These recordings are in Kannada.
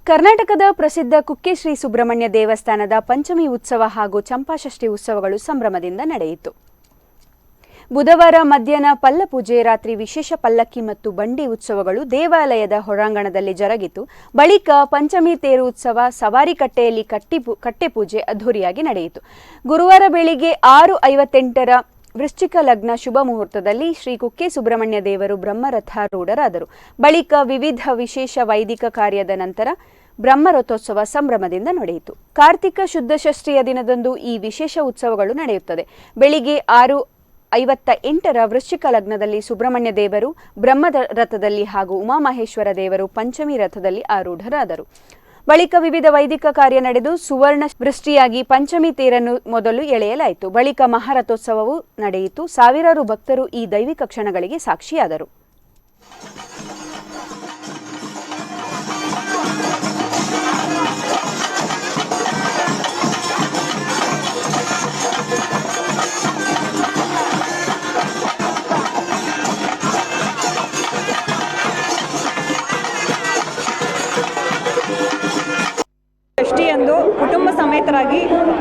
ಕರ್ನಾಟಕದ ಪ್ರಸಿದ್ಧ ಕುಕ್ಕೆ ಶ್ರೀ ಸುಬ್ರಹ್ಮಣ್ಯ ದೇವಸ್ಥಾನದ ಪಂಚಮಿ ಉತ್ಸವ ಹಾಗೂ ಚಂಪಾಷಷ್ಠಿ ಉತ್ಸವಗಳು ಸಂಭ್ರಮದಿಂದ ನಡೆಯಿತು. ಬುಧವಾರ ಮಧ್ಯಾಹ್ನ ಪಲ್ಲಪೂಜೆ, ರಾತ್ರಿ ವಿಶೇಷ ಪಲ್ಲಕ್ಕಿ ಮತ್ತು ಬಂಡಿ ಉತ್ಸವಗಳು ದೇವಾಲಯದ ಹೊರಾಂಗಣದಲ್ಲಿ ಜರುಗಿತು. ಬಳಿಕ ಪಂಚಮಿ ತೇರು ಉತ್ಸವ ಸವಾರಿ ಕಟ್ಟೆಯಲ್ಲಿ ಕಟ್ಟೆಪೂಜೆ ಅದ್ಧೂರಿಯಾಗಿ ನಡೆಯಿತು. ಗುರುವಾರ ಬೆಳಿಗ್ಗೆ 6:58 ವೃಶ್ಚಿಕ ಲಗ್ನ ಶುಭ ಮುಹೂರ್ತದಲ್ಲಿ ಶ್ರೀ ಕುಕ್ಕೆ ಸುಬ್ರಹ್ಮಣ್ಯ ದೇವರು ಬ್ರಹ್ಮರಥಾರೂಢರಾದರು. ಬಳಿಕ ವಿವಿಧ ವಿಶೇಷ ವೈದಿಕ ಕಾರ್ಯದ ನಂತರ ಬ್ರಹ್ಮರಥೋತ್ಸವ ಸಂಭ್ರಮದಿಂದ ನಡೆಯಿತು. ಕಾರ್ತಿಕ ಶುದ್ಧ ಷಷ್ಠಿಯ ದಿನದಂದು ಈ ವಿಶೇಷ ಉತ್ಸವಗಳು ನಡೆಯುತ್ತದೆ. ಬೆಳಿಗ್ಗೆ 6:58 ವೃಶ್ಚಿಕ ಲಗ್ನದಲ್ಲಿ ಸುಬ್ರಹ್ಮಣ್ಯ ದೇವರು ಬ್ರಹ್ಮರಥದಲ್ಲಿ ಹಾಗೂ ಉಮಾಮಹೇಶ್ವರ ದೇವರು ಪಂಚಮಿ ರಥದಲ್ಲಿ ಆರೂಢರಾದರು. ಬಳಿಕ ವಿವಿಧ ವೈದಿಕ ಕಾರ್ಯ ನಡೆದು ಸುವರ್ಣ ವೃಷ್ಟಿಯಾಗಿ ಪಂಚಮಿ ತೇರನ್ನು ಮೊದಲು ಎಳೆಯಲಾಯಿತು. ಬಳಿಕ ಮಹಾರಥೋತ್ಸವವು ನಡೆಯಿತು. ಸಾವಿರಾರು ಭಕ್ತರು ಈ ದೈವಿಕ ಕ್ಷಣಗಳಿಗೆ ಸಾಕ್ಷಿಯಾದರು. ಷಷ್ಠಿಯಂದು ಕುಟುಂಬ ಸಮೇತರಾಗಿ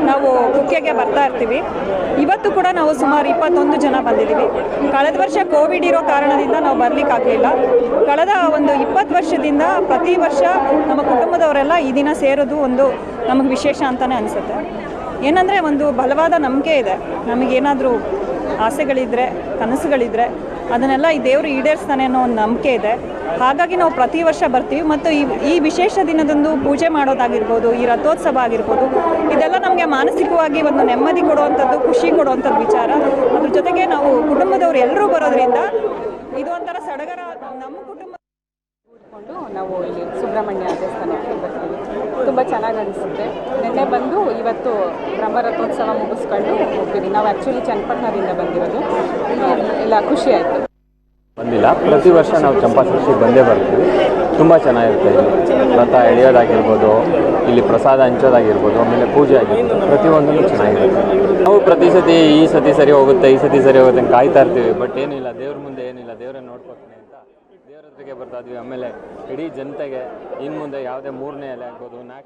ನಾವು ಕುಕ್ಕೆಗೆ ಬರ್ತಾ ಇರ್ತೀವಿ. ಇವತ್ತು ಕೂಡ ನಾವು ಸುಮಾರು 21 ಜನ ಬಂದಿದ್ದೀವಿ. ಕಳೆದ ವರ್ಷ ಕೋವಿಡ್ ಇರೋ ಕಾರಣದಿಂದ ನಾವು ಬರಲಿಕ್ಕಾಗಲಿಲ್ಲ. ಕಳೆದ ಒಂದು 20 ವರ್ಷದಿಂದ ಪ್ರತಿ ವರ್ಷ ನಮ್ಮ ಕುಟುಂಬದವರೆಲ್ಲ ಈ ದಿನ ಸೇರೋದು ಒಂದು ನಮಗೆ ವಿಶೇಷ ಅಂತಲೇ ಅನಿಸುತ್ತೆ. ಏನಂದರೆ ಒಂದು ಬಲವಾದ ನಂಬಿಕೆ ಇದೆ. ನಮಗೇನಾದರೂ ಆಸೆಗಳಿದ್ದರೆ, ಕನಸುಗಳಿದ್ದರೆ ಅದನ್ನೆಲ್ಲ ಈ ದೇವರು ಈಡೇರಿಸ್ತಾನೆ ಅನ್ನೋ ಒಂದು ನಂಬಿಕೆ ಇದೆ. ಹಾಗಾಗಿ ನಾವು ಪ್ರತಿ ವರ್ಷ ಬರ್ತೀವಿ. ಮತ್ತು ಈ ವಿಶೇಷ ದಿನದಂದು ಪೂಜೆ ಮಾಡೋದಾಗಿರ್ಬೋದು, ಈ ರಥೋತ್ಸವ ಆಗಿರ್ಬೋದು, ಇದೆಲ್ಲ ನಮಗೆ ಮಾನಸಿಕವಾಗಿ ಒಂದು ನೆಮ್ಮದಿ ಕೊಡುವಂಥದ್ದು, ಖುಷಿ ಕೊಡುವಂಥದ್ದು ವಿಚಾರ. ಅದ್ರ ಜೊತೆಗೆ ನಾವು ಕುಟುಂಬದವರು ಎಲ್ಲರೂ ಬರೋದ್ರಿಂದ ಇದು ಒಂಥರ ಸಡಗರ. ನಮ್ಮ ಕುಟುಂಬ ನಾವು ಇಲ್ಲಿ ಸುಬ್ರಹ್ಮಣ್ಯ ದೇವಸ್ಥಾನಕ್ಕೆ ಬರ್ತೀವಿ. ತುಂಬ ಚೆನ್ನಾಗಿ ಅನಿಸುತ್ತೆ. ನಿನ್ನೆ ಬಂದು ಇವತ್ತು ಬ್ರಹ್ಮರಥೋತ್ಸವ ಮುಗಿಸ್ಕೊಂಡು ಹೋಗ್ತೀವಿ. ನಾವು ಆ್ಯಕ್ಚುಲಿ ಚನ್ನಪಟ್ಟಣದಿಂದ ಬಂದಿರೋದು. ಎಲ್ಲ ಖುಷಿ ಆಯಿತು. ಬಂದಿಲ್ಲ, ಪ್ರತಿ ವರ್ಷ ನಾವು ಚಂಪಾಷಷ್ಠಿ ಬಂದೇ ಬರ್ತೀವಿ. ತುಂಬ ಚೆನ್ನಾಗಿರುತ್ತೆ. ಇಲ್ಲಿ ರಥ ಎಳೆಯೋದಾಗಿರ್ಬೋದು, ಇಲ್ಲಿ ಪ್ರಸಾದ ಹಂಚೋದಾಗಿರ್ಬೋದು, ಆಮೇಲೆ ಪೂಜೆ ಆಗಿರ್ಬೋದು, ಪ್ರತಿಯೊಂದೂ ಚೆನ್ನಾಗಿರುತ್ತೆ. ನಾವು ಪ್ರತಿ ಸತಿ ಈ ಸತಿ ಸರಿ ಹೋಗುತ್ತೆ, ಈ ಸತಿ ಸರಿ ಹೋಗುತ್ತೆ ಅಂತ ಕಾಯ್ತಾ ಇರ್ತೀವಿ. ಬಟ್ ಏನಿಲ್ಲ, ದೇವ್ರ ಮುಂದೆ ಏನಿಲ್ಲ, ದೇವರನ್ನ ನೋಡ್ಕೊತೀನಿ ಅಂತ ದೇವ್ರ ಹತ್ರಕ್ಕೆ ಬರ್ತಾ ಇದ್ವಿ. ಆಮೇಲೆ ಇಡೀ ಜನತೆಗೆ ಇನ್ನು ಮುಂದೆ ಯಾವುದೇ 3ನೇ ಅಲೆ ಆಗ್ಬೋದು, 4